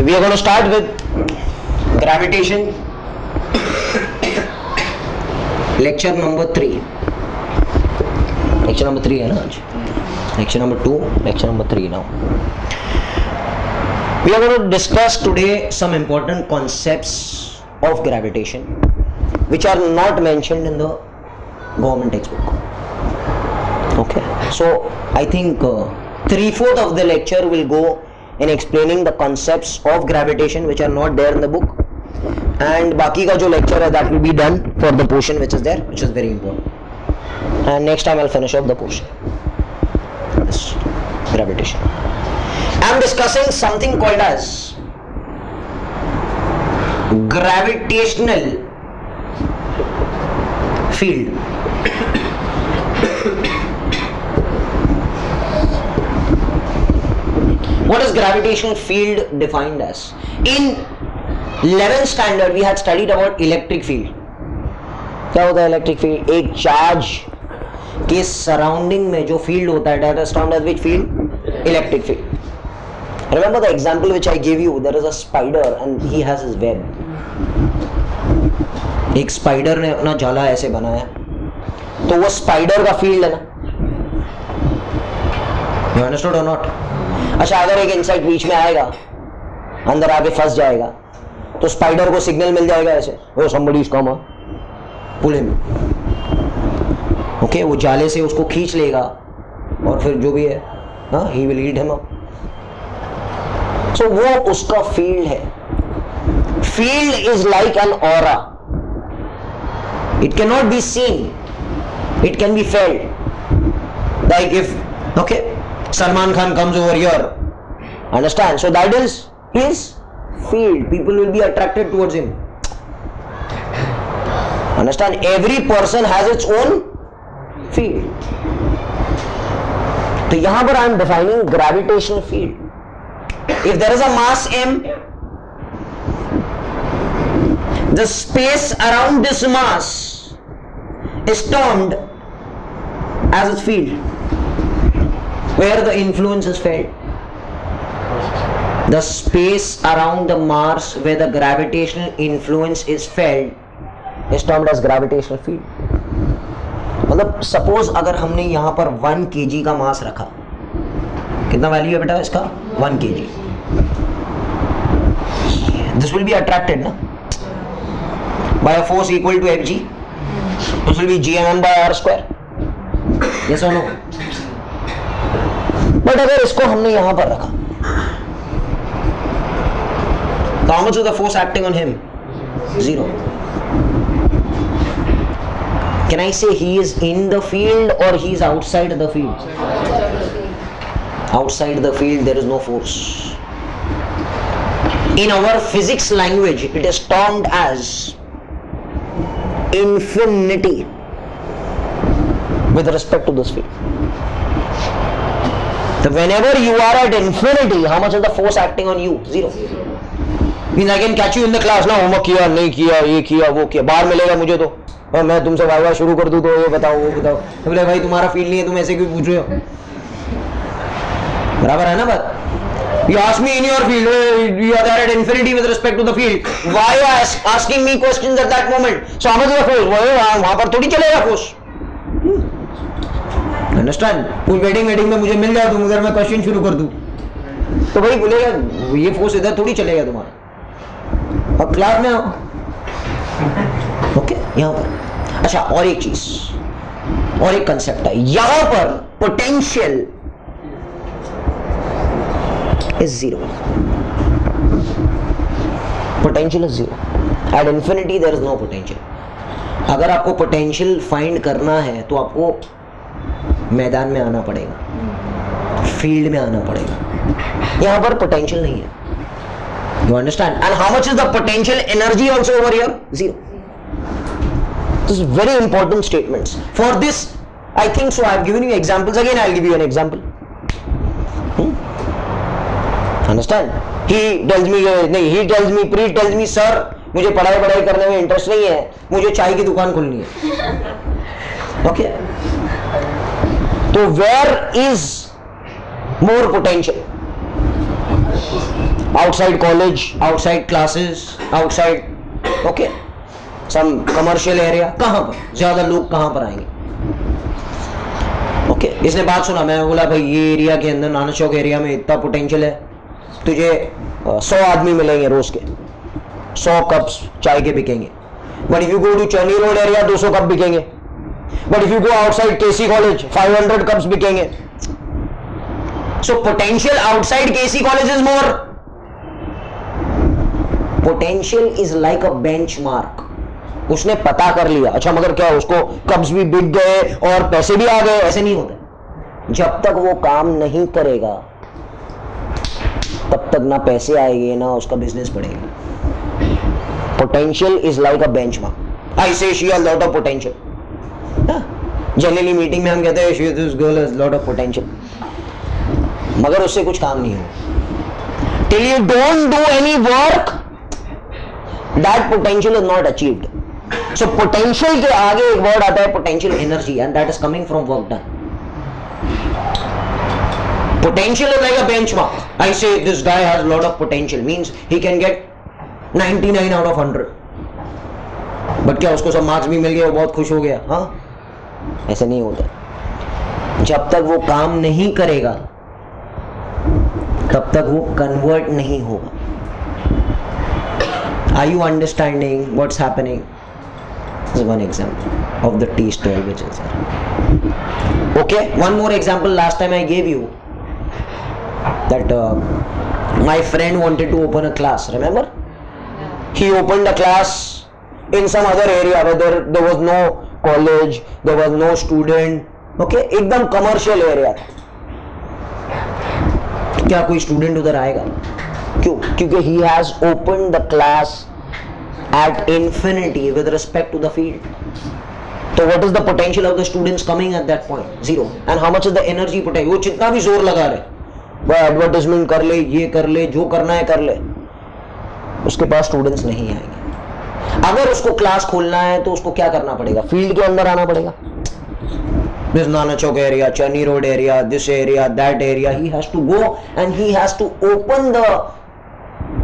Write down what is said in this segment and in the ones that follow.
We are going to start with gravitation, lecture number 3. Lecture number 3 है ना आज? Lecture number 2, lecture number 3 now. We are going to discuss today some important concepts of gravitation which are not mentioned in the government textbook. Okay, so I think 3/4 of the lecture will go in explaining the concepts of gravitation which are not there in the book, and बाकी का जो lecture है that will be done for the portion which is there, which is very important, and next time I'll finish off the portion. This gravitation. I'm discussing something called as gravitational field. What is gravitational field defined as? In 11th standard we had studied about electric field. क्या होता है electric field? एक charge के surrounding में जो field होता है that is termed as which field? Electric field. Remember the example which I gave you? There is a spider and he has his web. एक spider ने अपना जाला ऐसे बनाया, तो वो spider का field है ना? You understood or not? अच्छा, अगर एक इंसेक्ट बीच में आएगा, अंदर आके फंस जाएगा, तो स्पाइडर को सिग्नल मिल जाएगा ऐसे, oh somebody is come, pull him. Okay, वो जाले से उसको खींच लेगा और फिर जो भी है, हाँ, he will eat him up. So वो उसका फील्ड है. Field is like an aura. It cannot be seen. It can be felt. Like if, okay, Salman Khan comes over here, understand? So that is his field. People will be attracted towards him. Understand? Every person has its own field. तो यहाँ पर I am defining gravitational field. If there is a mass m, the space around this mass is termed as its field, where the influence is felt. The space around the Mars where the gravitational influence is felt is termed as gravitational field. मतलब suppose अगर हमने यहाँ पर 1 kg का मास रखा, कितना value है बेटा इसका? 1 kg. This will be attracted ना by a force equal to Fg. This will be gmm by r square. Yes or no? But अगर इसको हमने यहां पर रखा, तो how much is the force acting on him? 0. Can I say he is in the field or he is outside the field? Outside the field there is no force. In our physics language it is termed as infinity with respect to this field. So whenever you are at infinity, how much is the force acting on you? 0. Means I can catch you in the class ना, homework किया नहीं किया, ये किया वो किया, बाहर मिलेगा मुझे तो, और मैं तुमसे वाई शुरू कर दूं तो ये बताओ वो बताओ, तो बोले भाई तुम्हारा फील नहीं है, तुम ऐसे क्यों पूछ रहे हो? बराबर है ना बात? You ask me in your field, you are there at infinity with respect to the field. Why you are asking me questions at that moment? So how much is the force? वहाँ पर थोड़ी चलेगा force. Understand? कोई waiting में मुझे मिल जाए, तुम उधर मैं क्वेश्चन शुरू कर दूं, तो भाई बोलेगा ये फोर्स इधर थोड़ी चलेगा तुम्हारा. अब क्लास में आओ. ओके, यहाँ पर अच्छा, और एक चीज, और एक कंसेप्ट है यहाँ पर. Potential is 0. Potential is 0. At infinity there is no potential. अगर आपको पोटेंशियल फाइंड करना है तो आपको मैदान में आना पड़ेगा, फील्ड में आना पड़ेगा. यहां पर पोटेंशियल नहीं है. You understand? And how much is the potential energy also over here? 0. This is very important statements. For this I think so I have given you examples. Again I will give you an example. Understand? He tells me, नहीं, he tells me, pre tells me, sir मुझे पढ़ाई करने में interest नहीं है, मुझे चाय की दुकान खोलनी है. ओके, तो where is more potential? outside college, outside classes, outside okay some commercial area, कहाँ पर ज्यादा लोग कहाँ पर आएंगे? ओके इसने बात सुना, मैं बोला भाई ये एरिया के अंदर नाना चौक एरिया में इतना पोटेंशियल है, तुझे 100 आदमी मिलेंगे रोज के, 100 कप्स चाय के बिकेंगे. But if you go to Chennai road area 200 cup बिकेंगे. But if you go outside KC college 500 cups बिकेंगे. So potential outside KC college is more. Potential is like a benchmark. उसने पता कर लिया, अच्छा मगर क्या उसको कब्ज भी बिक गए और पैसे भी आ गए, ऐसे नहीं होता. जब तक वो काम नहीं करेगा तब तक ना पैसे आएंगे ना उसका बिजनेस बढ़ेगा. Potential is like a benchmark. I say she has lot of potential. Generally meeting में हम कहते हैं she this girl has lot of potential, मगर उससे कुछ काम नहीं हो. Till you don't do any work that potential is not achieved. So potential के आगे एक वर्ड आता है potential energy, and that is coming from work done. Potential is like a benchmark. I say this guy has a lot of potential, means he can get 99 out of 100. But क्या उसको सब marks भी मिल गए, वो बहुत खुश हो गया? हाँ, ऐसे नहीं होता. जब तक वो काम नहीं करेगा तब तक वो कन्वर्ट नहीं होगा. Are you understanding what's happening? This is one example of the tea stall which is there. Okay, one more example. Last time I gave you that my friend wanted to open a class, remember? He opened a class in some other area where there was no college, there was no student, okay, एकदम commercial area. क्या कोई student उधर आएगा? क्यों? क्योंकि he has opened the class at infinity with respect to the field. So what is the potential of the students coming at that point? Zero. And how much is the energy potential? वो जितना भी जोर लगा रहे, वो advertisement कर ले, ये कर ले, जो करना है कर ले, उसके पास स्टूडेंट्स नहीं आएंगे. अगर उसको क्लास खोलना है तो उसको क्या करना पड़ेगा? फील्ड के अंदर आना पड़ेगा. This Nana Chowk area, Chennai road area, this area, that area, he has to go and he has to open the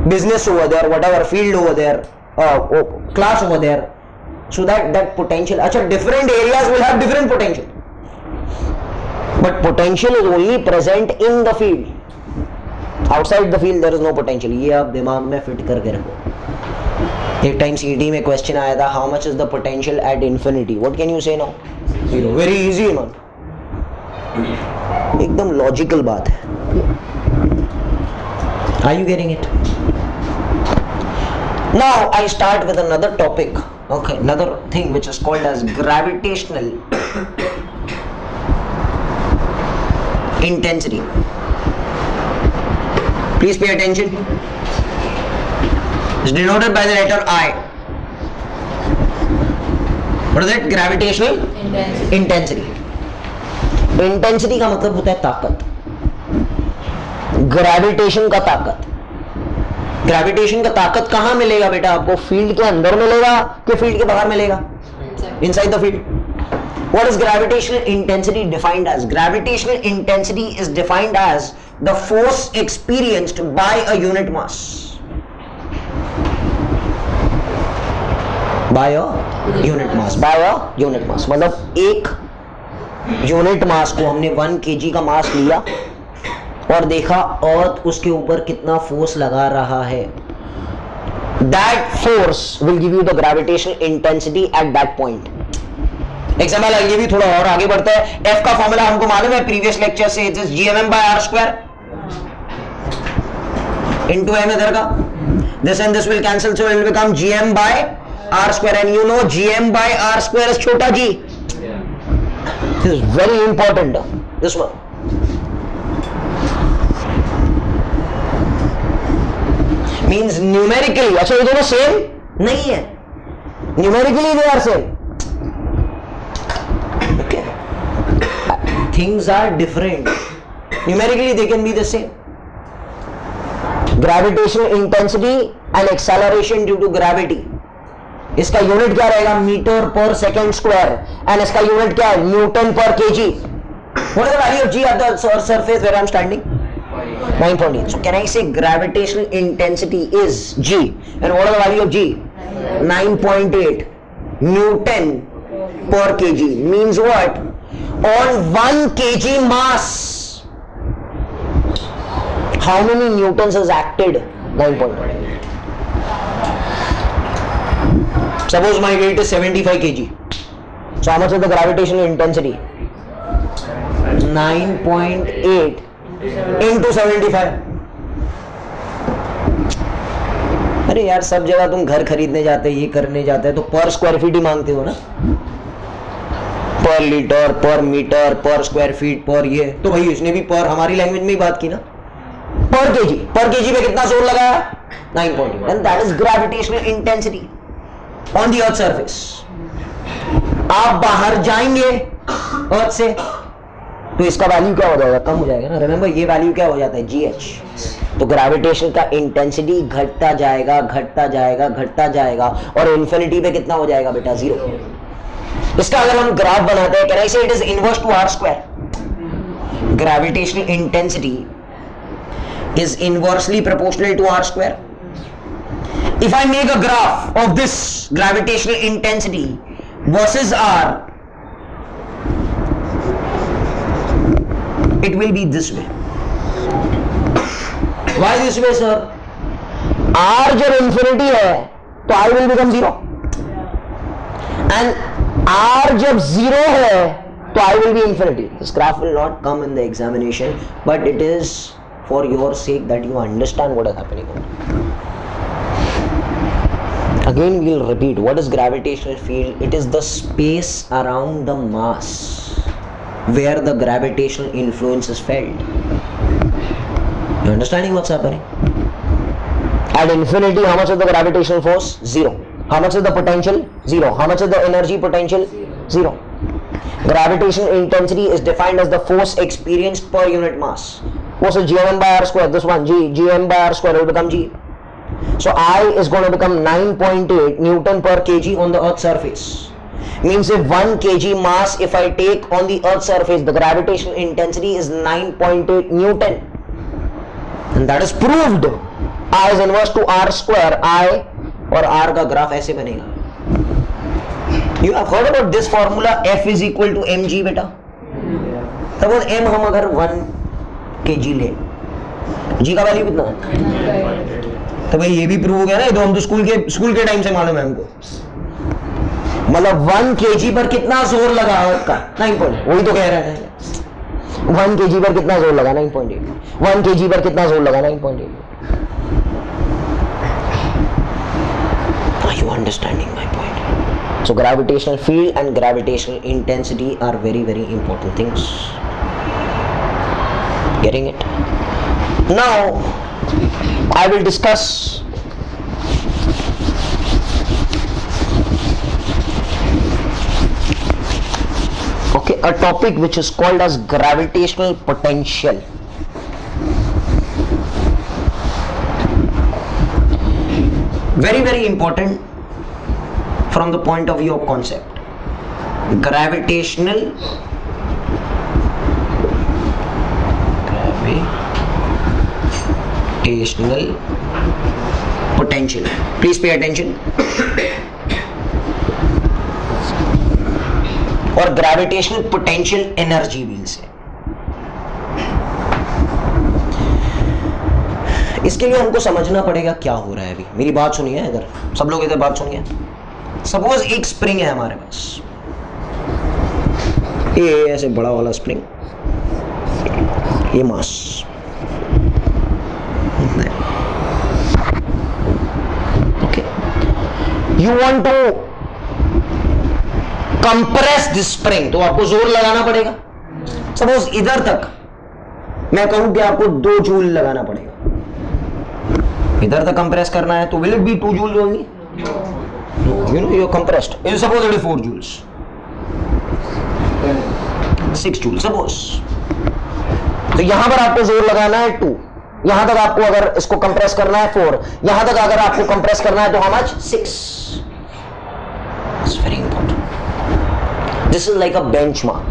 business over there, whatever field over there, class over there, so that potential. अच्छा, different areas will have different potential, but potential is only present in the field. Outside the field there is no potential. ये आप दिमाग में fit करके रखो. एक time सीटी में क्वेश्चन आया था, how much is the potential at infinity? What can you say now? Zero. Very easy man. एकदम लॉजिकल बात है. Are you getting it? Now I start with another topic. Okay, another thing which is called as gravitational intensity. Please pay attention. It's denoted by the letter I. What is it? Gravitational intensity. Intensity का मतलब होता है ताकत. Gravitation का ताकत. Gravitation का ताकत कहां मिलेगा बेटा आपको? फील्ड के अंदर मिलेगा कि फील्ड के बाहर मिलेगा? Inside the field. What is gravitational intensity defined as? Gravitational intensity is defined as the force experienced by a unit mass. By a unit mass. By a unit mass मतलब एक unit mass को हमने 1 kg का मास लिया और देखा अर्थ उसके ऊपर कितना फोर्स लगा रहा है. That force will give you the gravitational intensity at that point. Example I give you, थोड़ा और आगे बढ़ते हैं. एफ का फॉर्मूला हमको मालूम है प्रीवियस लेक्चर से, it is gmm by r square into m इधर का. This and this will cancel, so it will become gm by r square, and you know gm by r square is छोटा g. This is very important, this one. Means numerically, अच्छा ये दोनों same नहीं है. Numerically they are same. Okay. Things are different. Numerically they can be the same. Gravitational intensity and acceleration due to gravity. इसका unit क्या रहेगा? Metre पर second square. And इसका यूनिट क्या है? न्यूटन पर KG. What is the value of g at the surface where I am standing? 9.8. So can I say gravitational intensity is G? And what is the value of G? 9.8 Newton per kg. Means what? On 1 kg mass, how many newtons has acted? 9.8. Suppose my weight is 75 kg. So how much is the gravitational intensity? 9.8 into 75. अरे यार, सब जगह तुम घर खरीदने जाते ये करने जाते हैं तो पर स्क्वायर फीट ही मांगते हो ना, पर लीटर, पर मीटर, पर स्क्वायर फीट, पर ये। तो भाई इसने भी पर हमारी लैंग्वेज में ही बात की ना, पर केजी पे कितना जोर लगाया? 9.8. And that is gravitational intensity on the earth surface. आप बाहर जाएंगे अर्थ से तो इसका वैल्यू क्या हो जाएगा? कम हो जाएगा ना। रिमेंबर, ये वैल्यू क्या हो जाता है? GH। तो ग्रेविटेशन का इंटेंसिटी घटता जाएगा, घटता जाएगा, घटता जाएगा, और इन्फिनिटी पे कितना हो जाएगा बेटा? 0। इसका अगर हम ग्राफ बनाते हैं, can I say it is inverse to R square. ग्रेविटेशनल इंटेंसिटी is inversely proportional to r square. If I make a graph of this gravitational intensity versus r, it will be this way. Why this way, sir? r जब infinity है तो I will become 0, and r जब 0 है तो I will be infinity. This graph will not come in the examination, but it is for your sake that you understand what is happening. Again we will repeat, what is gravitational field? It is the space around the mass where the gravitational influence is felt. You understanding what's happening? At infinity, how much is the gravitational force? 0. How much is the potential? 0. How much is the energy potential? 0. Gravitational intensity is defined as the force experienced per unit mass. Force is gm by r square. This one, gm by r square will become g. So I is going to become 9.8 Newton per kg on the earth's surface. Means if 1 kg mass if I take on the earth's surface, the gravitational intensity is 9.8 Newton. And that is proved. I is inverse to r square. I और r का graph ऐसे बनेगा. You have heard about this formula, F is equal to mg बेटा. Suppose m हम अगर 1 kg ले, g का value कितना है? तो भाई ये भी प्रूव हो गया ना, तो हम तो स्कूल के टाइम से मालूम है हमको। मतलब 1 kg पर कितना जोर लगा उसका? 9.8। वही तो कह रहा है 1 kg पर कितना जोर लगा? 9.8। 1 kg पर कितना जोर लगा? 9.8। Are you understanding my point? So gravitational field and gravitational intensity are very, very important things. Getting it? Now I will discuss a topic which is called as gravitational potential. Very, very important from the point of view of concept. Gravitational potential. Please pay attention. और gravitational potential energy भी से। इसके लिए हमको समझना पड़ेगा क्या हो रहा है। अभी मेरी बात सुनिए, इधर सब लोग इधर बात सुनिए। सपोज एक स्प्रिंग है हमारे पास, ये ऐसे बड़ा वाला स्प्रिंग, ये mass, okay, you want to compress this spring, तो आपको जोर लगाना पड़ेगा। सपोज इधर तक मैं कहूं कि आपको 2 जूल लगाना पड़ेगा, इधर तक कंप्रेस करना है, तो will it be 2 joule only? You know, you're compressed. Suppose it is 4 joules, 6 joules suppose. तो यहां पर आपको जोर लगाना है 2, यहां तक आपको अगर इसको कंप्रेस करना है 4, यहां तक अगर आपको कंप्रेस करना है तो how much? 6. It's very important. This is like a benchmark.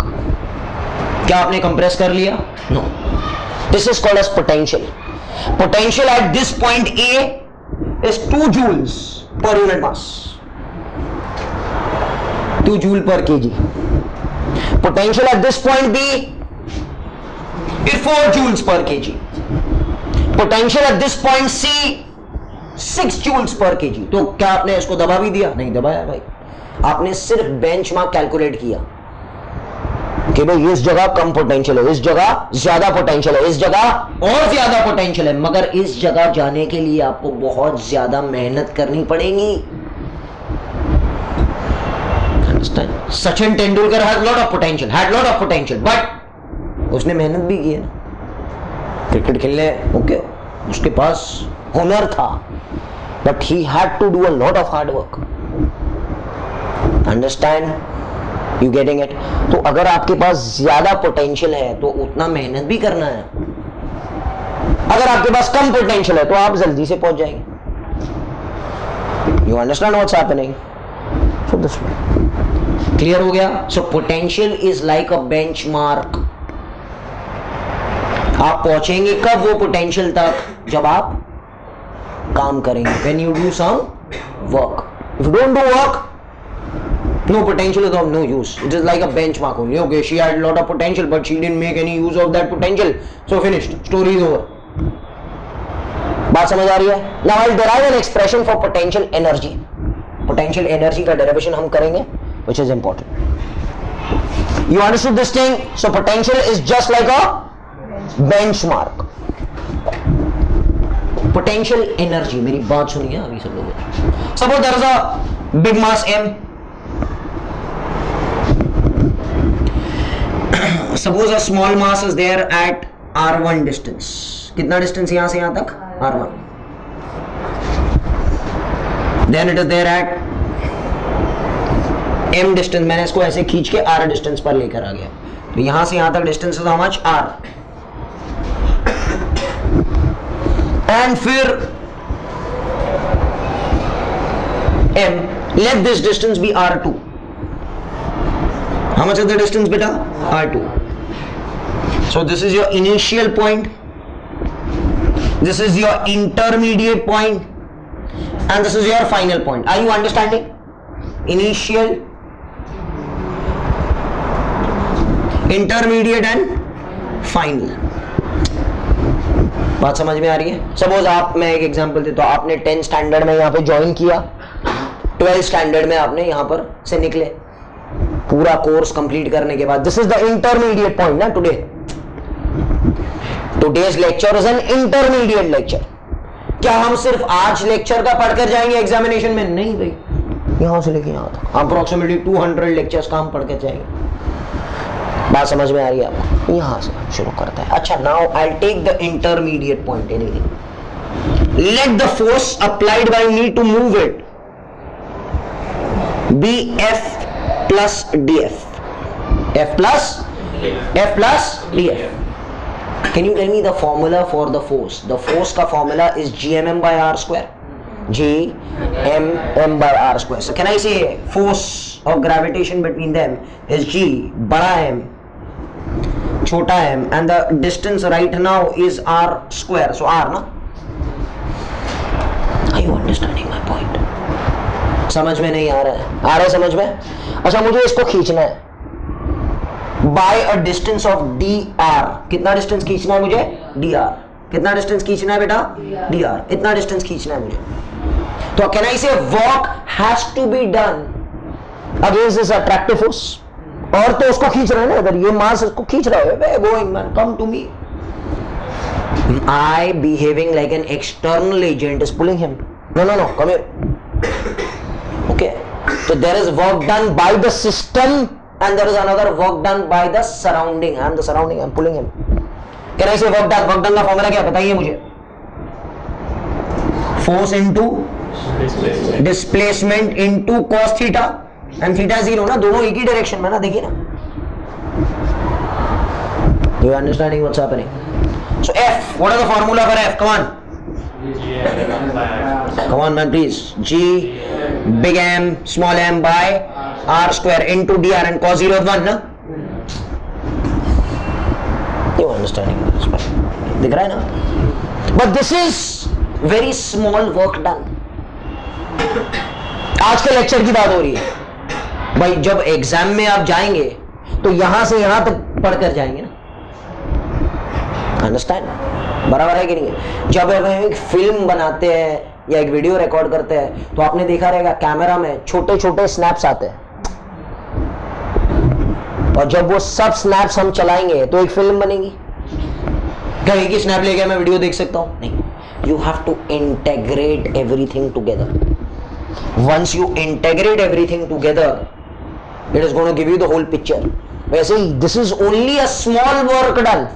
क्या आपने कंप्रेस कर लिया? No. This is called as potential. Potential at this point A is 2 joules per unit mass. 2 joule per kg. Potential at this point B is 4 joules per kg. Potential at this point C 6 joules per kg. तो क्या आपने इसको दबा भी दिया? नहीं दबाया भाई, आपने सिर्फ बेंचमार्क कैलकुलेट किया कि भाई इस जगह कम पोटेंशियल है, इस जगह ज्यादा पोटेंशियल है, इस जगह और ज्यादा पोटेंशियल है, मगर इस जगह जाने के लिए आपको बहुत ज्यादा मेहनत करनी पड़ेगी। Sachin Tendulkar had lot of potential, but उसने मेहनत भी की है ना, क्रिकेट खेलने ओके उसके पास हुनर था, but he had to do a lot of hard work. Understand? You getting it? तो अगर आपके पास ज्यादा पोटेंशियल है तो उतना मेहनत भी करना है, अगर आपके पास कम पोटेंशियल है तो आप जल्दी से पहुंच जाएंगे। You understand what's happening? So this way. Clear हो गया? So potential is like a benchmark. आप पहुंचेंगे कब वो पोटेंशियल तक? जब आप काम करेंगे, when you do some work. If you don't do work, no potential is of no use. It is like a benchmark only. Okay, she had a lot of potential, but she didn't make any use of that potential. So finished. Story is over. बात समझ आ रही है? Now I'll derive an expression for potential energy. Potential energy का derivation हम करेंगे, which is important. You understood this thing? So potential is just like a benchmark. Potential energy. मेरी बात सुनिए अभी सब लोग. Suppose there is a big mass M. Suppose a small mass is there at r1 distance. कितना distance यहाँ से यहाँ तक? r1. Then it is there at m distance. मैंने इसको ऐसे खींच के r distance पर लेकर आ गया, तो यहाँ से यहाँ तक distance is how much? r. And फिर m, let this distance be r2. How much is the distance beta? r2. So this is your initial point, this is your intermediate point, and this is your final point. Are you understanding? Initial, intermediate and final. बात समझ में आ रही है? Suppose आप, मैं एक example देता हूं, आपने 10 स्टैंडर्ड में यहाँ पे ज्वाइन किया, 12 स्टैंडर्ड में आपने यहाँ पर से निकले पूरा कोर्स कंप्लीट करने के बाद. This is the intermediate point ना today. Today's lecture is an intermediate lecture. क्या हम सिर्फ आज लेक्चर का पढ़कर जाएंगे एग्जामिनेशन में? नहीं भाई, यहां से लेके यहां तक अप्रोक्सीमेटली 200 लेक्चर्स का हम पढ़कर जाएंगे. बात समझ में आ रही है आपको? यहां से शुरू करता है. अच्छा, now I take the intermediate point. Anything, let the force applied by me to move it be F plus D F. F plus D F. Can you tell me the formula for the force? The force का formula is gmm by r square. gmm by r square. So can I say force of gravitation between them is g बड़ा m छोटा m, and the distance right now is r square. So r ना? Are you understanding my point? समझ में नहीं आ रहा है? आ रहा है समझ में? अच्छा, मुझे इसको खींचना है by a distance of dr. कितना डिस्टेंस खींचना है मुझे? dr. कितना डिस्टेंस खींचना है बेटा? dr. इतना डिस्टेंस खींचना है मुझे. तो can I say work has to be done against this attractive force? और तो उसको खींच रहा है ना, अगर ये मास इसको खींच रहा है, going man, come to me. I behaving like an external agent is pulling him. No, come here. Okay, so there is work done by the system and there is another work done by the surrounding. I am the surrounding, I am pulling him. Can I say work done? Work done का formula क्या बताइए मुझे? Force into displacement into cos theta, and theta 0 ना, दोनों एक ही direction में ना, देखिए ना. You understanding what's happening? So F, what is the formula for F? Come on man, please. G big M small m by r square into dr, and cos 0 is 1 na? You understanding this? दिख रहा है ना? But this is very small work done. आज के lecture की बात हो रही है भाई. जब एग्जाम में आप जाएंगे तो यहां से यहां तक पढ़कर जाएंगे ना. अंडरस्टैंड? बराबर है कि नहीं है? जब हम एक फिल्म बनाते हैं या एक वीडियो रिकॉर्ड करते हैं तो आपने देखा रहेगा कैमरा में छोटे छोटे स्नैप्स आते हैं, और जब वो सब स्नैप्स हम चलाएंगे तो एक फिल्म बनेगी. क्या एक ही स्नैप लेके मैं वीडियो देख सकता हूं? नहीं. You have to integrate everything together. Once you integrate everything together it is gonna give you the whole picture. वैसे ही this is only a small work done.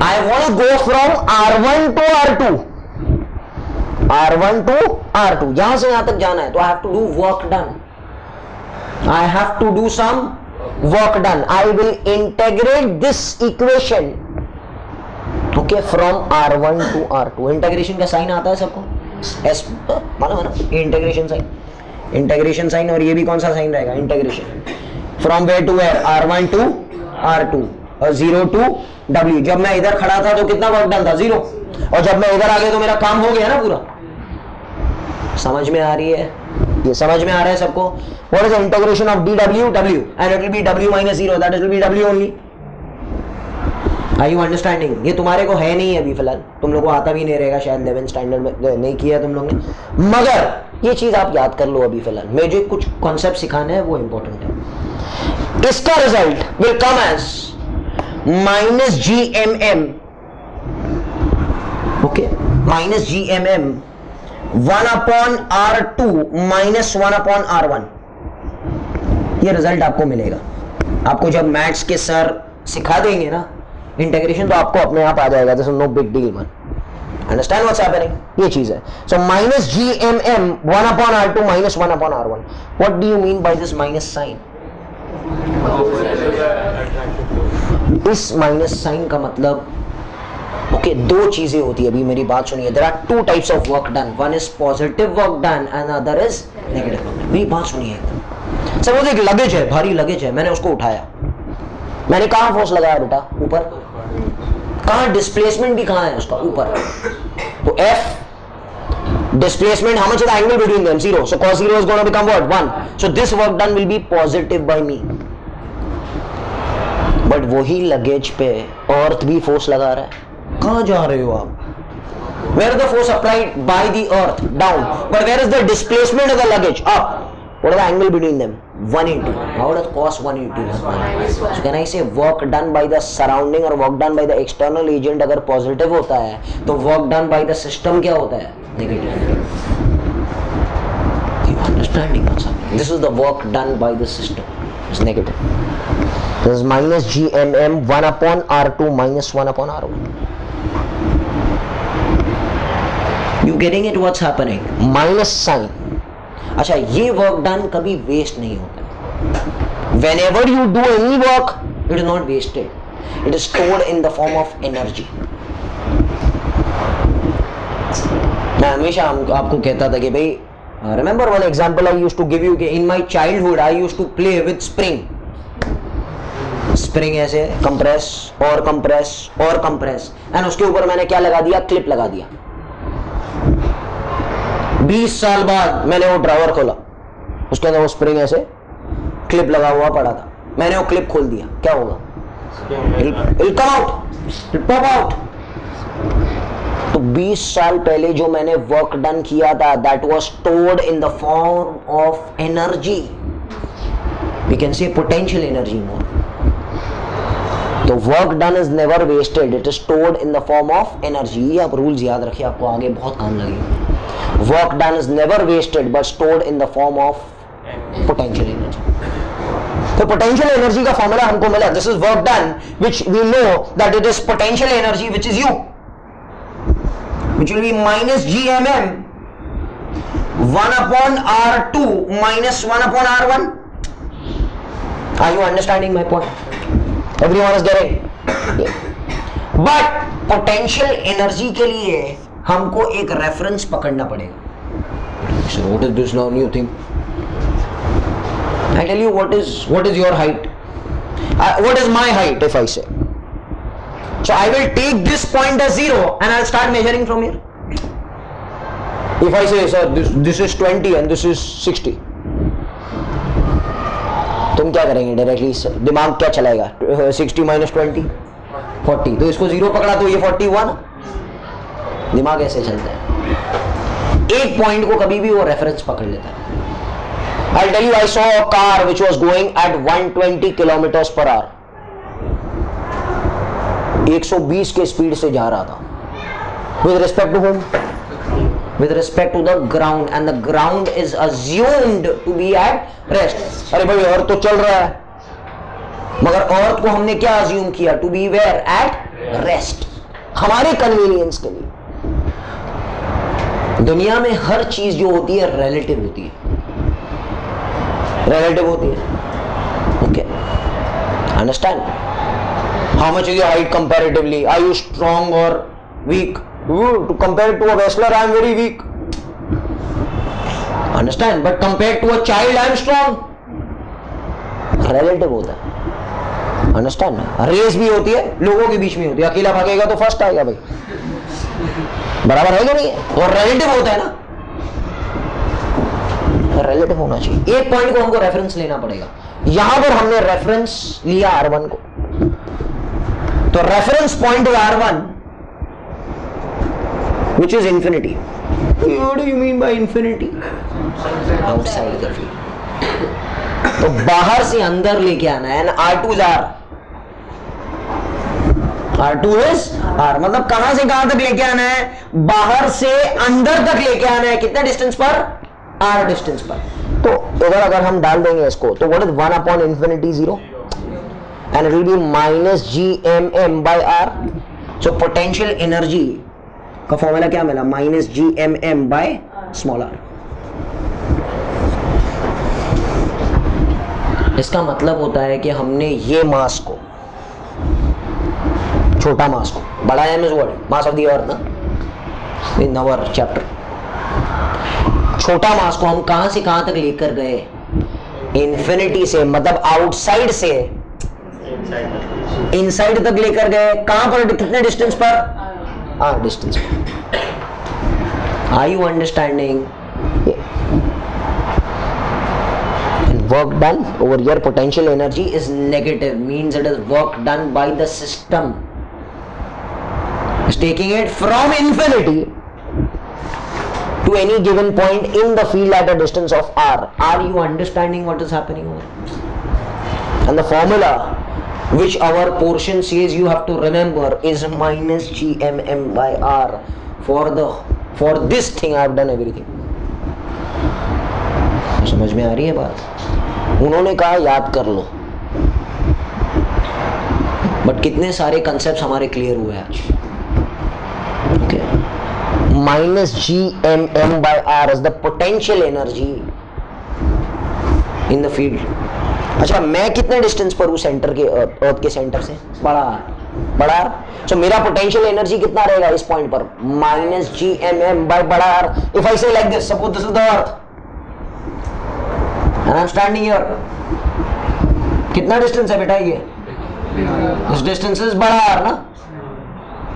I want to go from R1 to R2. R1 to R2. यहां से यहां तक जाना है तो I have to do work done. I have to do some work done. I will integrate this equation. Okay, from R1 to R2. Integration का sign आता है सबको? S मानो इंटीग्रेशन साइन. इंटीग्रेशन साइन, और ये भी कौन सा साइन रहेगा? Integration. From where to where? R1 to R2. और 0 to W. जब मैं इधर खड़ा था तो कितना वर्क डन था? 0. और जब मैं इधर आ गया तो मेरा काम हो गया ना पूरा. समझ में आ रही है? ये समझ में आ रहा है सबको? What is the integration of dW? W. And it will be W minus 0. That will be W only. Are you understanding? ये तुम्हारे को है नहीं अभी फिलहाल. तुम लोग को आता भी नहीं रहेगा शायद 11th स्टैंडर्ड में नहीं किया तुम लोग ने. मगर ये चीज आप याद कर लो अभी फिलहाल. मैं जो कुछ कॉन्सेप्ट सिखाने हैं वो इंपॉर्टेंट है. इसका result will come as minus GMM. okay, minus GMM 1 upon R2 minus 1 upon R1. ये रिजल्ट आपको मिलेगा. आपको जब मैथ्स के सर सिखा देंगे ना इंटीग्रेशन तो आपको अपने आप आ जाएगा. This is no big deal man. Understand what's happening? ये चीज है. So minus GMM 1 upon R2 minus 1 upon R1. What do you mean by this minus sign? इस माइनस साइन का मतलब ओके दो चीजें होती है. अभी मेरी बात सुनिए. There are two types of work done. One is positive work done and other is negative work done. मेरी बात सुनिए एकदम. सपोज एक लगेज है, भारी लगेज है, मैंने उसको उठाया. मैंने कहां फोर्स लगाया बेटा? ऊपर. कहां डिस्प्लेसमेंट भी कहां है उसका? ऊपर. तो F displacement, how much is the angle between them? 0. So cos 0 is going to become what? 1. So this work done will be positive by me. But वही लगेज पे अर्थ भी फोर्स लगा रहा है. कहां जा रहे हो आप? Where is the force applied by the earth? Down. But where is the displacement of the luggage? Up. What is the angle between them? 180. How does cos 180? So can I say work done by the surrounding or work done by the external agent अगर positive होता है तो work done by the system क्या होता है? Negative. You understanding what's happening? This is the work done by the system. It's negative. This is minus GMM 1 upon R2 minus 1 upon R1. You getting it? What's happening? Minus sign. अच्छा, ये work done कभी waste नहीं होता. Whenever you do any work, it is not wasted. It is stored in the form of energy. मैं हमेशा आपको कहता था कि भाई remember one example I used to give you. In my childhood I used to play with spring. Spring ऐसे compress और compress और कंप्रेस एंड उसके ऊपर मैंने क्या लगा दिया? क्लिप लगा दिया. 20 साल बाद मैंने वो ड्रावर खोला, उसके अंदर वो स्प्रिंग ऐसे क्लिप लगा हुआ पड़ा था. मैंने वो क्लिप खोल दिया, क्या होगा? It'll come out, it'll pop out. तो 20 साल पहले जो मैंने वर्क डन किया था that was stored in the form of energy. We can say potential energy more. तो work done is never wasted. It is stored in the form of energy. ये आप रूल्स याद रखिए, आपको आगे बहुत काम लगेगा. Work done is never wasted but stored in the form of potential energy. तो पोटेंशियल एनर्जी का फॉर्मूला हमको मिला. This is work done which we know that it is potential energy which is U, which will be minus GMM 1 upon R2 minus 1 upon R1. Are you understanding my point? Everyone is getting? But potential energy के लिए हमको एक reference पकड़ना पड़ेगा. So what is this now new thing? I tell you what is your height. What is my height if I say? So I will take this point as 0 and I'll start measuring from here. If I say, sir, this is 20 and this is 60, तुम क्या करेंगे directly? दिमाग क्या चलाएगा? 60 minus 20 40, तो इसको 0 पकड़ा तो ये 40 हुआ ना. दिमाग ऐसे चलता है. एक पॉइंट को कभी भी वो रेफरेंस पकड़ लेता है. I'll tell you, I saw a car which was going at 120 kilometers per hour. 120 के स्पीड से जा रहा था. With respect to whom? With respect to the ground, and the ground is assumed to be at rest. अरे भाई अर्थ तो चल रहा है, मगर अर्थ को हमने क्या assume किया? To be where? At rest. हमारे कन्वीनियंस के लिए. दुनिया में हर चीज जो होती है रिलेटिव होती है. Relative होती है. Okay. Understand? How much is your height comparatively? Are you strong or weak? To compare to a wrestler, I am very weak. Understand? But compared to a child, I am strong. Relative होता है. Understand? Race भी होती है, लोगों के बीच में होती है. अकेला भागेगा तो फर्स्ट आएगा भाई. बराबर है कि नहीं है? और रिलेटिव होता है ना. रिलेटिव होना चाहिए. एक पॉइंट को हमको रेफरेंस लेना पड़ेगा. यहां पर हमने रेफरेंस लिया R1 को, तो reference point R1 which is infinity. What do you mean by infinity? Outside the field. तो बाहर से अंदर लेके आना है. and R2 is R. R2 is R. मतलब कहां से कहां तक लेके आना है? बाहर से अंदर तक लेके आना है. कितने डिस्टेंस पर? R डिस्टेंस पर. तो इधर अगर हम डाल देंगे इसको, तो what is 1 upon infinity? 0. and it will be minus gmm by R. so potential energy का फॉर्मूला क्या मिला? minus gmm by small r. इसका मतलब होता है कि हमने ये मास को, छोटा मास को, बड़ा m is what? mass of the earth ना, in our chapter. छोटा मास को हम कहां से कहां तक लेकर गए? इंफिनिटी से, मतलब आउटसाइड से इनसाइड तक लेकर गए. कहां पर? कितने डिस्टेंस पर? R डिस्टेंस पर. Are you understanding? Work done over here, potential energy is negative, means it is work done by the system is taking it from infinity to any given point in the field at a distance of R. Are you understanding what is happening over? And the formula which our portion says you have to remember is minus gmm by R. For this thing I have done everything. समझ में आ रही है बात? उन्होंने कहा याद कर लो, but कितने सारे कंसेप्ट हमारे क्लियर हुए आज. Okay. minus gmm by R is the potential energy in the field. अच्छा, मैं कितने डिस्टेंस पर हूँ सेंटर के, अर्थ के सेंटर से? बड़ा R. सो मेरा पोटेंशियल एनर्जी कितना रहेगा इस पॉइंट पर? minus gmm by बड़ा R. if I say like this, suppose this is the earth and I'm standing here, कितना डिस्टेंस है बेटा ये? इस डिस्टेंस इज बड़ा R ना.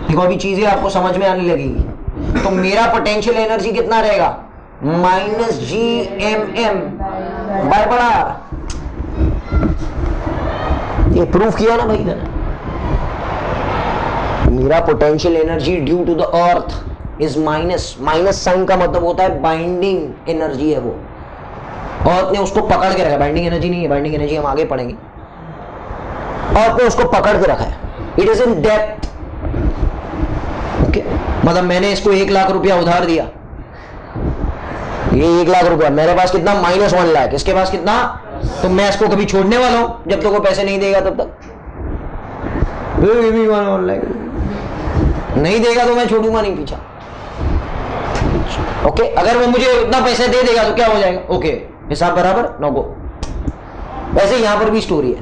देखो अभी चीजें आपको समझ में आने लगेगी. तो मेरा पोटेंशियल एनर्जी कितना रहेगा? माइनस gmm बाय बड़ा R. ये प्रूफ किया ना भाई ने. मेरा potential energy due to the earth is minus. Minus sign का मतलब होता है बाइंडिंग एनर्जी है वो. अर्थ ने उसको पकड़ के रखा. बाइंडिंग एनर्जी नहीं है, बाइंडिंग एनर्जी हम आगे पढ़ेंगे. अर्थ ने उसको पकड़ के रखा है. It is in depth. मतलब मैंने इसको 1 लाख रुपया उधार दिया, ये 1 लाख रुपया, मेरे पास कितना? -1 लाख. इसके पास कितना? तो मैं इसको कभी छोड़ने वाला हूं जब तक वो पैसे नहीं देगा तब तक. 1 लाख नहीं देगा तो मैं छोड़ूंगा नहीं पीछा. ओके. अगर वो मुझे उतना पैसे दे देगा तो क्या हो जाएगा? ओके, हिसाब बराबर, नो गो. वैसे यहां पर भी स्टोरी है.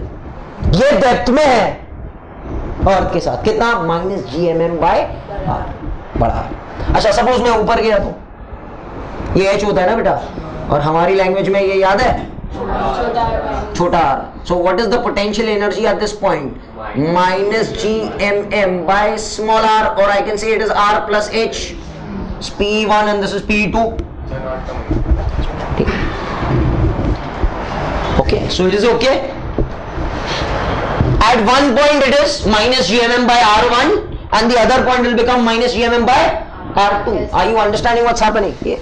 ये डेप्थ में है अर्थ के साथ. कितना? Minus gmm by R. बड़ा. अच्छा, सपोज मैं ऊपर गया तो ये h होता है ना बेटा, और हमारी लैंग्वेज में ये याद है छोटा r. So what is the potential energy at this point? Minus gmm by small r, or I can say it is r plus h. It's P1 and this is P2. Okay, so it is okay. At one point it is minus gmm by r1 and the other point will become minus gmm by r2. Are you understanding what's happening? ये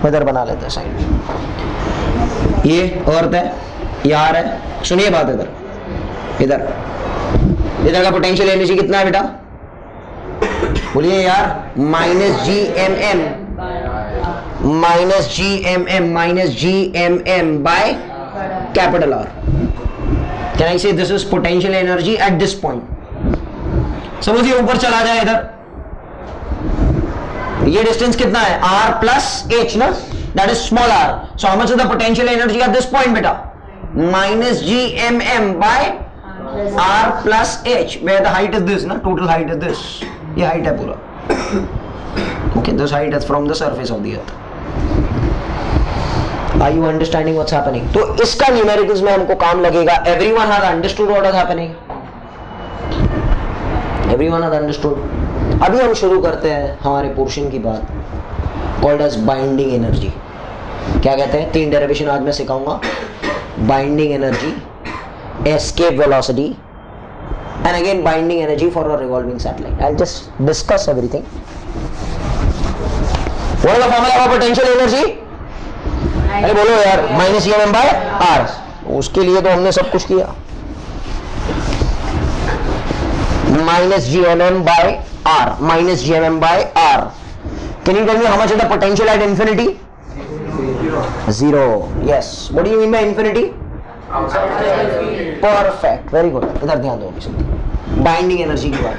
इधर बना लेते हैं side. ये अर्थ है, ये are है. सुनिए बात इधर इधर इधर का पोटेंशियल एनर्जी कितना है बेटा? बोलिए यार. Minus G M M by capital R. Can I say this is potential energy at this point. Suppose ये ऊपर चला जाए इधर, ये डिस्टेंस कितना है? r प्लस h ना, that is small r. So how much is the potential energy at this point बेटा? Minus G M M by r plus h, where the height is this ना, total height is this. ये height है पूरा. Okay, this height is from the surface of the earth. Are you understanding what's happening? तो इसका numericals में हमको काम लगेगा. Everyone has understood what is happening? Everyone has understood. अभी हम शुरू करते हैं हमारे पोर्शन की बात, कॉल्ड एज बाइंडिंग एनर्जी. क्या कहते हैं? 3 डेरिवेशन आज मैं सिखाऊंगा. Binding energy, escape velocity, and again binding energy for a revolving satellite. I will just discuss everything. What is the formula for potential energy? अरे बोलो यार. Minus M by R. उसके लिए तो हमने सब कुछ किया. minus gmm by r, minus gmm by r. Can you tell me how much is the potential at infinity? Zero. Yes. What do you mean by infinity? Perfect. Very good. इधर ध्यान दो. बाइंडिंग एनर्जी की बात.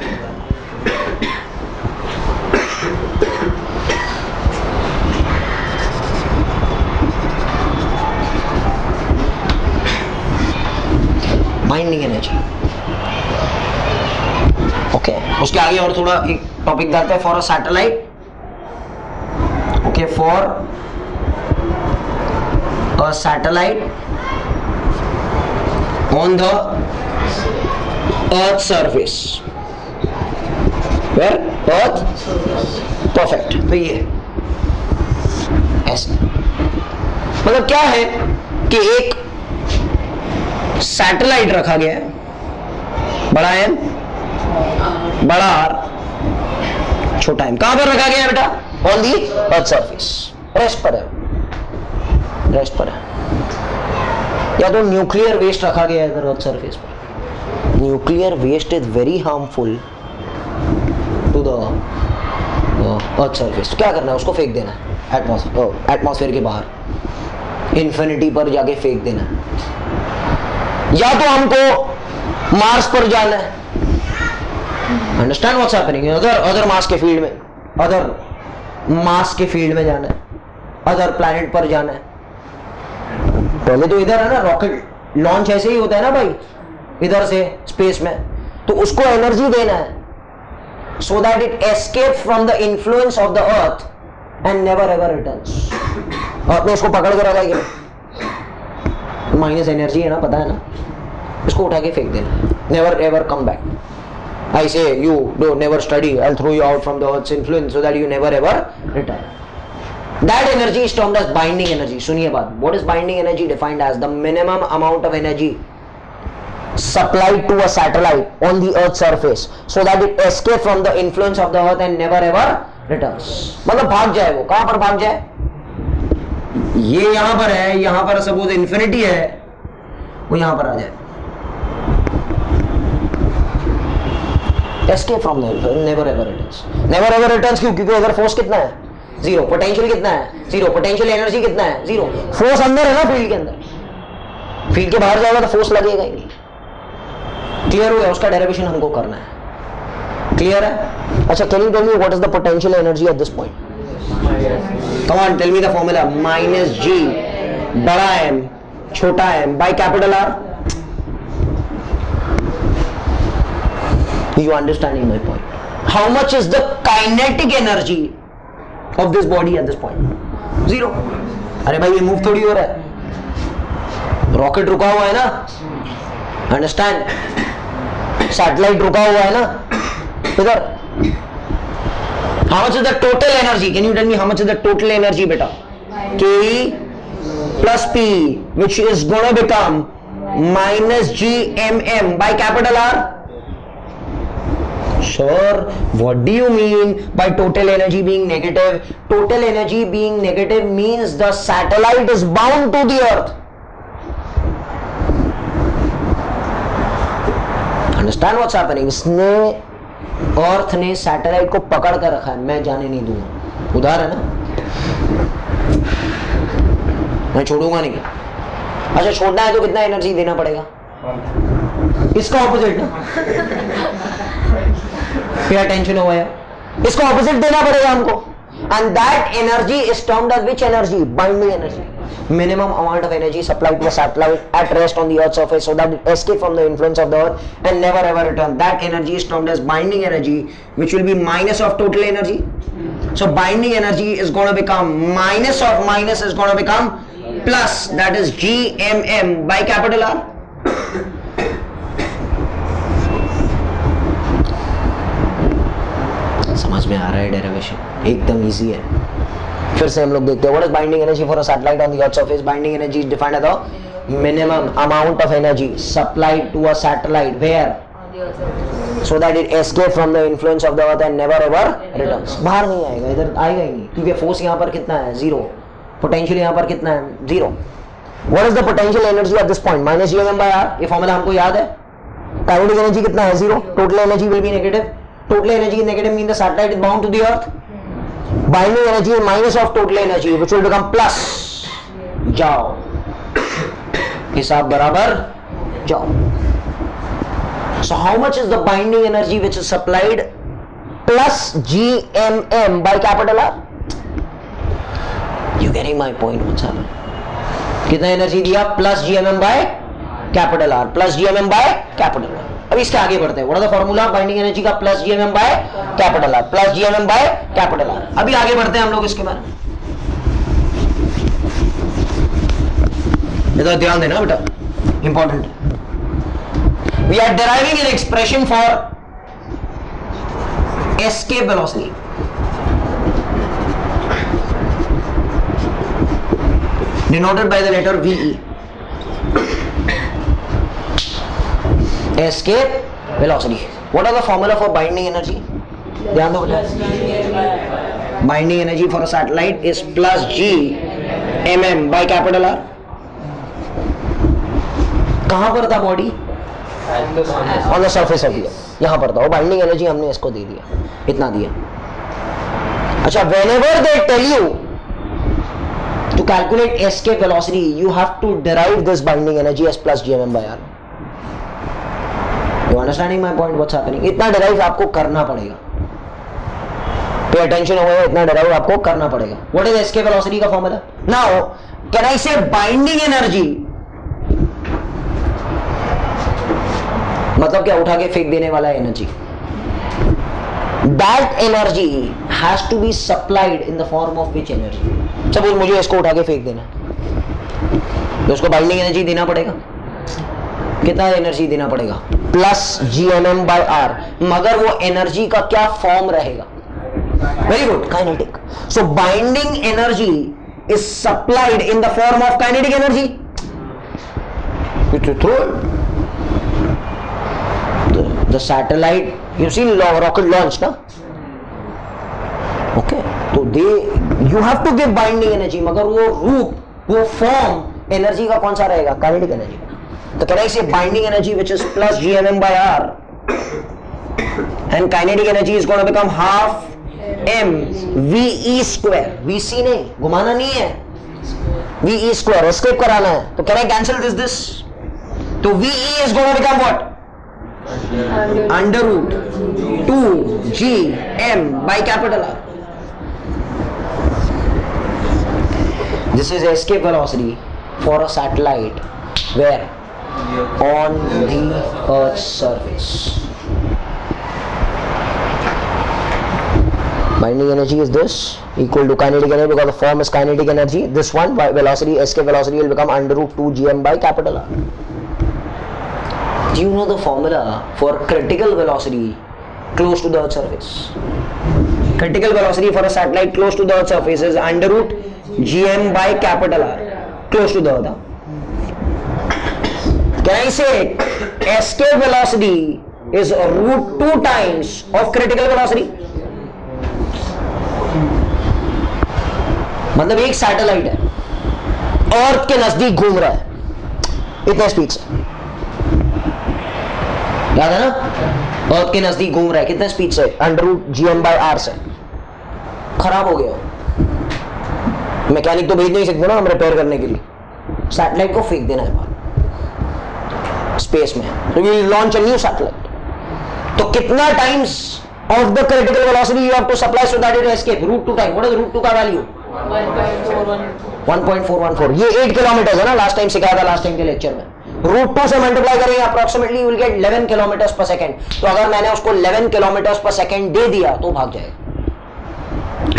Binding energy. Okay, उसके आगे और थोड़ा एक टॉपिक डालते हैं. For a satellite, okay, for a satellite on the earth surface, where earth. Perfect. तो ये ऐसे मतलब क्या है कि एक सैटेलाइट रखा गया है, बड़ा एम, बड़ा आर, छोटा एम. कहां पर रखा गया है बेटा? On the earth surface. Rest पर है, रेस्ट पर है. या तो न्यूक्लियर वेस्ट रखा गया है इधर अर्थ सरफेस पर. Nuclear waste is very harmful to the earth surface. तो क्या करना है? उसको फेंक देना है एटमॉस्फेयर के बाहर, इन्फिनिटी पर जाके फेंक देना है. या तो हमको मार्स पर जाना है. Understand what's happening? अदर मास के फील्ड में, अदर मास के फील्ड में जाना है, अदर प्लैनेट पर जाना है. पहले तो इधर है ना, रॉकेट लॉन्च ऐसे ही होता है ना भाई, इधर से स्पेस में. तो उसको एनर्जी देना है so that it escape from the influence of the earth and never ever returns. Earth ने उसको पकड़ कर रखा है कि माइनस एनर्जी है ना, पता है ना, इसको उठा के फेंक देना. Never ever come back. I say you don't never study, I'll throw you out from the earth's influence so that you never ever return. That energy is termed as binding energy. सुनिए बात. What is binding energy? Defined as the minimum amount of energy supplied to a satellite on the earth's surface so that it escapes from the influence of the earth and never ever returns. मतलब भाग जाए. वो कहां पर भाग जाए? ये यहां पर है, यहां पर सपोज इंफिनिटी है, वो यहां पर आ जाए. Escape from the never ever returns. Never ever returns क्यों? क्योंकि अगर फोर्स कितना है? जीरो. पोटेंशियल कितना है? जीरो. पोटेंशियल एनर्जी कितना है? जीरो. फोर्स अंदर है ना, फील्ड के अंदर. फील्ड के बाहर जाएगा तो फोर्स लगेगा ही नहीं. क्लियर हो गया? उसका डेरिवेशन हमको करना है. क्लियर है? अच्छा, can you tell me what is the potential energy at this point? Come on, tell me the formula. Minus G, बड़ा एम, छोटा M, by capital R. You understanding my point? How much is the kinetic energy of this body at this point? Zero. अरे भाई ये move थोड़ी हो रहा है. Rocket रुका हुआ है ना, अंडरस्टैंड, सैटेलाइट रुका हुआ है ना इधर. How much is the total energy? Can you tell me how much is the total energy बेटा? K plus P, which is gonna become minus GMM by capital R. Sure, what do you mean by total energy being negative? Total energy being negative means the satellite is bound to the earth. Understand what's happening? इसने अर्थ ने satellite को पकड़ कर रखा है, मैं जाने नहीं दूंगा. उधार है ना, मैं छोड़ूंगा नहीं. अच्छा, छोड़ना है तो कितना एनर्जी देना पड़ेगा? इसका ऑपोजिट ना, पे अटेंशन हो गया, इसका ऑपोजिट देना पड़ेगा हमको. And that energy is termed as which energy? Binding energy. Minimum amount of energy supplied to a satellite at rest on the earth's surface so that it escape from the influence of the earth and never ever return. That energy is termed as binding energy, which will be minus of total energy. So binding energy is going to become minus of minus is going to become plus, that is GMM by capital R. समझ में आ रहा है derivation? एकदम easy है. फिर से हम लोग देखते हैं. What is binding energy for a satellite on the earth surface? Binding energy is defined as the minimum amount of energy supplied to a satellite where so that it escape from the influence of the earth and never ever returns. बाहर नहीं आएगा, इधर आएगा ही नहीं, क्योंकि force यहाँ पर कितना है? जीरो. पोटेंशियल यहाँ पर कितना है? Zero. What is the potential energy at this point? Minus GMM by R. ये फॉर्मूला हमको याद है. काइनेटिक एनर्जी कितना है? Zero. Total energy will be negative. Total energy negative mean the satellite is bound to the earth. Binding energy is minus of total energy, which will become plus. जाओ, हिसाब बराबर जाओ. So how much is the binding energy which is supplied? Plus GMM by capital R. You getting my point? What's happening? कितना energy दिया? Plus GMM by capital R. Plus GMM by capital R. अब इसके आगे बढ़ते हैं. What is the formula binding energy का? Plus GMM by capital R. Plus GMM by capital R. अभी आगे बढ़ते हैं हम लोग इसके बारे में. इधर ध्यान देना बेटा, इंपॉर्टेंट है. We are deriving an expression for escape velocity. Denoted by the letter VE. Escape velocity. What are the formula for binding energy? ध्यान दो बेटा. Binding energy for a satellite is plus GMM by capital R. कहां पर था body? On the surface of the earth. यहां पर था. और बाइंडिंग एनर्जी हमने इसको दे दिया, इतना दिया. अच्छा, whenever they tell you to calculate escape velocity, you have to derive this binding energy as plus GMM by R. You understanding my point? What's happening? इतना derive आपको करना पड़ेगा. Pay attention हो गया, इतना derive आपको करना पड़ेगा. What is escape velocity का formula? Now, can I say binding energy? मतलब क्या? उठा के फेंक देने वाला energy. That energy has to be supplied in the form of which energy? Suppose मुझे इसको उठा के फेंक देना, तो उसको बाइंडिंग एनर्जी देना पड़ेगा. कितना एनर्जी देना पड़ेगा? Plus GMM by R. मगर वो एनर्जी का क्या फॉर्म रहेगा? Very good, kinetic. So binding energy is supplied in the form of kinetic energy. The satellite, you see rocket launch ना, ओके, तो they you have to give binding energy, मगर वो रूप, वो फॉर्म एनर्जी का कौन सा रहेगा? Kinetic energy. तो can I say binding energy which is plus GMM by R, and kinetic energy is going to become half m VE square. VC नहीं, घुमाना नहीं है, VE square, escape कराना है. तो can I cancel this? तो VE is going to become what? Under root 2GM by capital R. This is escape velocity for a satellite where on the Earth's surface. binding energy is this equal to kinetic energy because the form is kinetic energy. This one velocity, escape velocity will become under root 2 gm by capital R. Do you know the formula for critical velocity close to the Earth's surface? Critical velocity for a satellite close to the Earth's surface is under root gm by capital R, close to the Earth. Can I say escape velocity is root 2 times of critical velocity? मतलब एक satellite है, अर्थ के नजदीक घूम रहा है इतने speed से, याद है ना? अर्थ के नजदीक घूम रहा है कितने स्पीड से? Under root GM by R से। खराब हो गया, मैकेनिक तो भेज नहीं सकते ना हम रिपेयर करने के लिए, सैटेलाइट को फेंक देना है बाहर स्पेस में, तो we launch a new satellite. तो कितना times of the critical velocity you have to supply so that it escape? Root 2 time. What is root 2 का वैल्यू? 1.414। ये 8 किलोमीटर है ना, लास्ट टाइम सिखाया था, लास्ट टाइम के लेक्चर में। रूट 2 से मल्टीप्लाई करेंगे approximately you will get 11 kilometre पर सेकंड। तो अगर मैंने उसको 11 किलोमीटर पर सेकंड दे दिया तो भाग जाएगा।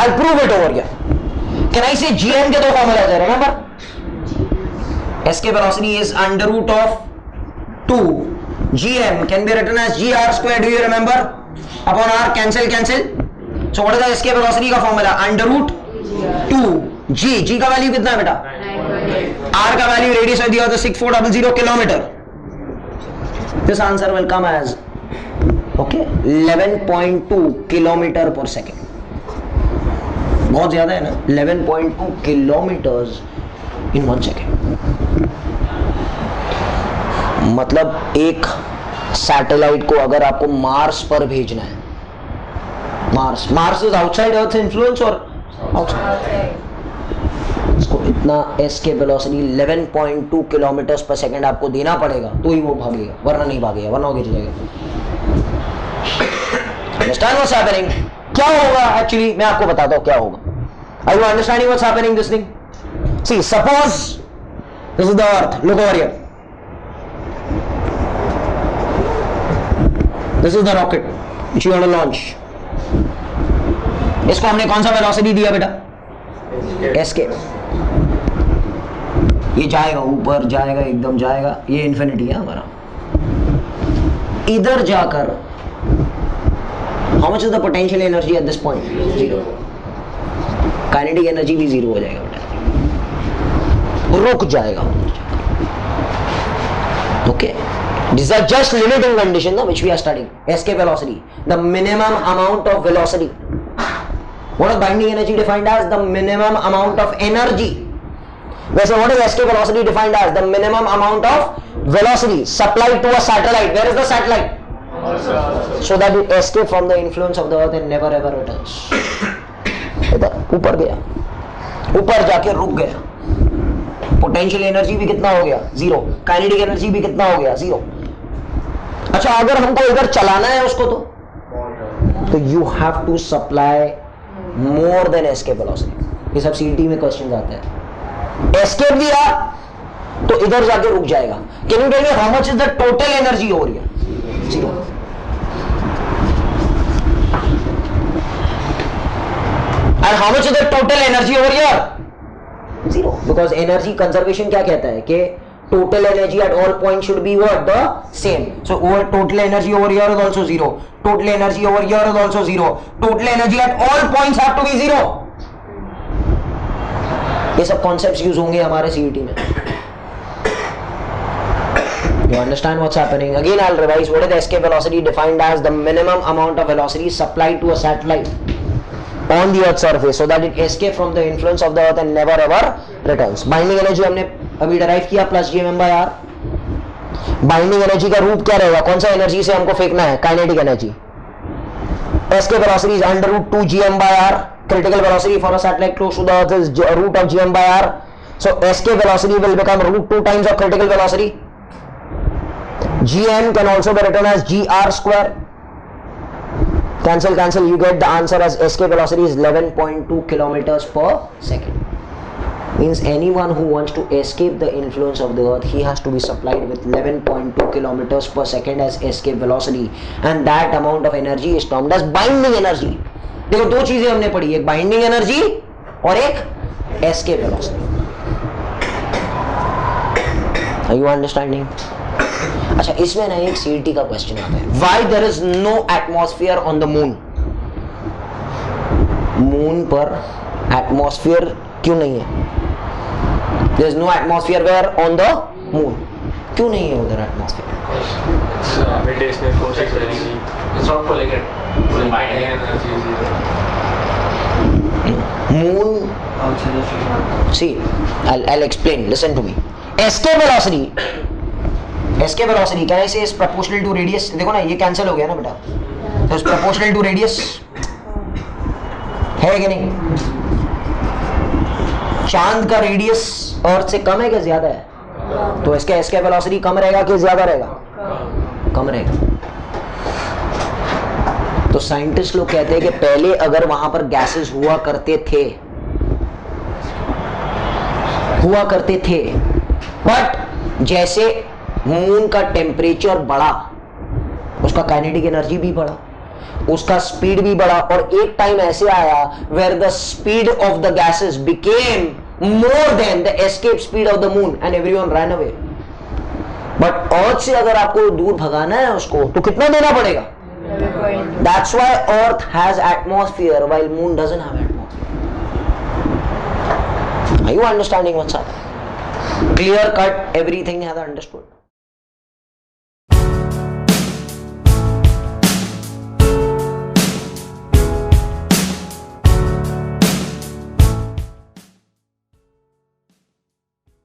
I prove it over here. Can I say GM के दो फॉर्मूलाज है, remember? Escape velocity is under root of 2 gm can be written as gr square, do you remember? Upon r, cancel cancel. So what is the escape velocity का formula? Under root 2 g का value कितना है बेटा? r का value radius of the earth 6400 kilometre. This answer will come as okay 11.2 kilometre पर second. बहुत ज्यादा है ना, 11.2 किलोमीटर्स इन 1 सेकेंड। मतलब एक सैटेलाइट को अगर आपको मार्स पर भेजना है, Mars is outside earth influence और आउटसाइड, इसको इतना एस्केप वेलोसिटी 11.2 किलोमीटर पर सेकंड आपको देना पड़ेगा तो ही वो भागेगा, वरना नहीं भागेगा, वरना वो गिर जाएगा। Understand what's happening? क्या होगा एक्चुअली मैं आपको बताता हूं क्या होगा। Are you understanding what's happening this thing? See suppose this is the earth, look over here, this is the rocket which you want to launch. इसको हमने कौन सा वेलोसिटी दिया बेटा? एस्केप। ये जाएगा ऊपर, जाएगा एकदम जाएगा, ये इंफिनिटी है हमारा। इधर जाकर how much is the potential energy at this point? 0। Kinetic energy भी 0 हो जाएगा बेटा, रुक जाएगा। Okay, these are just limiting conditions which we are studying. Escape velocity, the minimum amount of velocity. What is binding energy defined as? The minimum amount of energy. Whereas what is escape velocity defined as? The minimum amount of velocity supplied to a satellite. Where is the satellite? So that it escape from the influence of the earth and never ever returns. इधर ऊपर गया, ऊपर जाके रुक गया, potential energy भी कितना हो गया? 0। काइनेटिक एनर्जी भी कितना हो गया? 0। अच्छा, अगर हमको इधर चलाना है उसको तो you have to supply more than escape velocity. ये सब सीईटी में क्वेश्चंस आते हैं। एस्केप दिया तो इधर जाके रुक जाएगा। Can you tell me how much is the total energy over here? 0। And how much is the total energy over here? 0, because energy conservation क्या कहता है कि total energy at all points should be what? The same. So over total energy over here is also 0. Total energy over here is also 0. Total energy at all points have to be 0. ये सब concepts use होंगे हमारे CET में। You understand what's happening? Again I'll revise. What is the escape velocity defined as? The minimum amount of velocity supplied to a satellite on the earth surface so that it escape from the influence of the earth and never ever returns. Binding energy हमने अभी derive किया plus gm by r। Binding energy का रूप क्या रहेगा? कौन सा energy से हमको फेंकना है? Kinetic energy. escape velocity is under root 2 gm by r. Critical velocity for a satellite close to the earth is root of gm by r. So escape velocity will become root 2 times of critical velocity. Gm can also be written as gr square. Cancel cancel, you get the answer as escape velocity is 11.2 kilometers per second. Means anyone who wants to escape the influence of the earth, he has to be supplied with 11.2 kilometers per second as escape velocity, and that amount of energy is termed as binding energy. देखो दो चीजें हमने पढ़ी, एक binding energy और एक escape velocity. Are you understanding? अच्छा, इसमें ना एक सीईटी का क्वेश्चन आता है, why there is no atmosphere on the moon. Moon पर एटमॉस्फेयर क्यों नहीं है? There is no atmosphere where on the moon, क्यों नहीं है उधर atmosphere? Moon, see, I'll explain, listen to me. Escape velocity, can I say is proportional to radius? देखो ना, ये कैंसिल हो गया ना बेटा, तो proportional to radius है कि नहीं? चांद का रेडियस अर्थ से कम है कि ज्यादा है? तो इसका एस्केप वेलोसिटी कम रहेगा कि ज्यादा रहेगा? कम रहेगा। तो साइंटिस्ट लोग कहते हैं कि पहले अगर वहां पर गैसेस हुआ करते थे, बट जैसे मून का टेम्परेचर बढ़ा, उसका काइनेटिक एनर्जी भी बढ़ा, उसका स्पीड भी बढ़ा, और एक टाइम ऐसे आया where the speed of the gases became more than the escape speed of the moon and everyone run away. But earth से अगर आपको दूर भगाना है उसको, तो कितना देना पड़ेगा? That's why Earth has atmosphere while Moon doesn't have atmosphere. Are you understanding what's happening? Clear cut, everything has understood.